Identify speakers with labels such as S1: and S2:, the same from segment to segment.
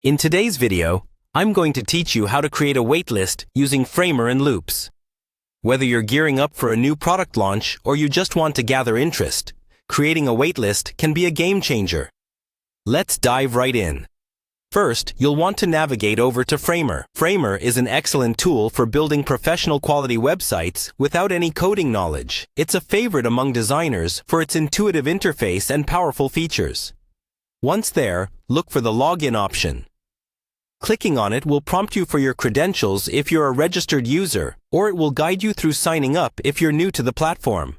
S1: In today's video, I'm going to teach you how to create a waitlist using Framer and Loops. Whether you're gearing up for a new product launch or you just want to gather interest, creating a waitlist can be a game changer. Let's dive right in. First, you'll want to navigate over to Framer. Framer is an excellent tool for building professional quality websites without any coding knowledge. It's a favorite among designers for its intuitive interface and powerful features. Once there, look for the login option. Clicking on it will prompt you for your credentials if you're a registered user, or it will guide you through signing up if you're new to the platform.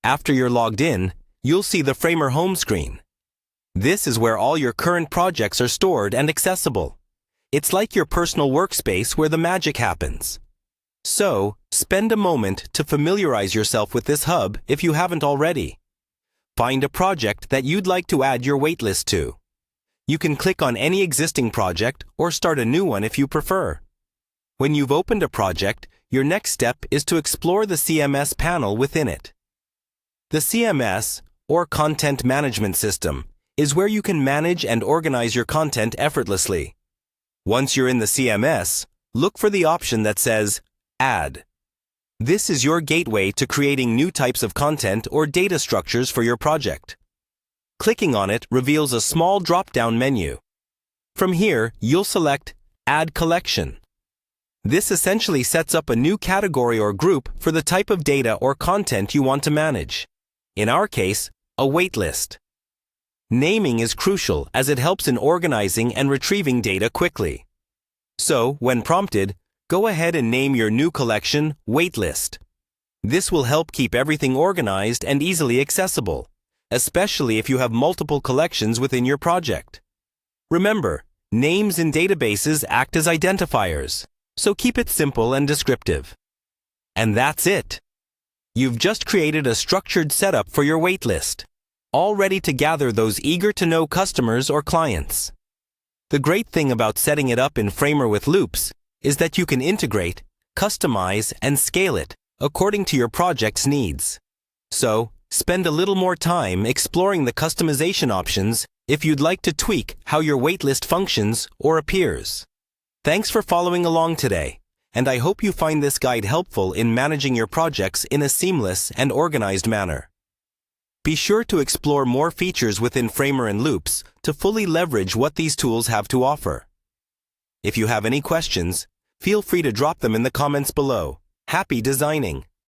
S1: After you're logged in, you'll see the Framer home screen. This is where all your current projects are stored and accessible. It's like your personal workspace where the magic happens. So, spend a moment to familiarize yourself with this hub if you haven't already. Find a project that you'd like to add your waitlist to. You can click on any existing project or start a new one if you prefer. When you've opened a project, your next step is to explore the CMS panel within it. The CMS, or Content Management System, is where you can manage and organize your content effortlessly. Once you're in the CMS, look for the option that says Add. This is your gateway to creating new types of content or data structures for your project. Clicking on it reveals a small drop-down menu. From here, you'll select Add Collection. This essentially sets up a new category or group for the type of data or content you want to manage. In our case, a waitlist. Naming is crucial as it helps in organizing and retrieving data quickly. So, when prompted, go ahead and name your new collection Waitlist. This will help keep everything organized and easily accessible, especially if you have multiple collections within your project. Remember, names in databases act as identifiers, so keep it simple and descriptive. And that's it. You've just created a structured setup for your waitlist, all ready to gather those eager-to-know customers or clients. The great thing about setting it up in Framer with Loops is that you can integrate, customize, and scale it according to your project's needs. So, spend a little more time exploring the customization options if you'd like to tweak how your waitlist functions or appears. Thanks for following along today, and I hope you find this guide helpful in managing your projects in a seamless and organized manner. Be sure to explore more features within Framer and Loops to fully leverage what these tools have to offer. If you have any questions, feel free to drop them in the comments below. Happy designing!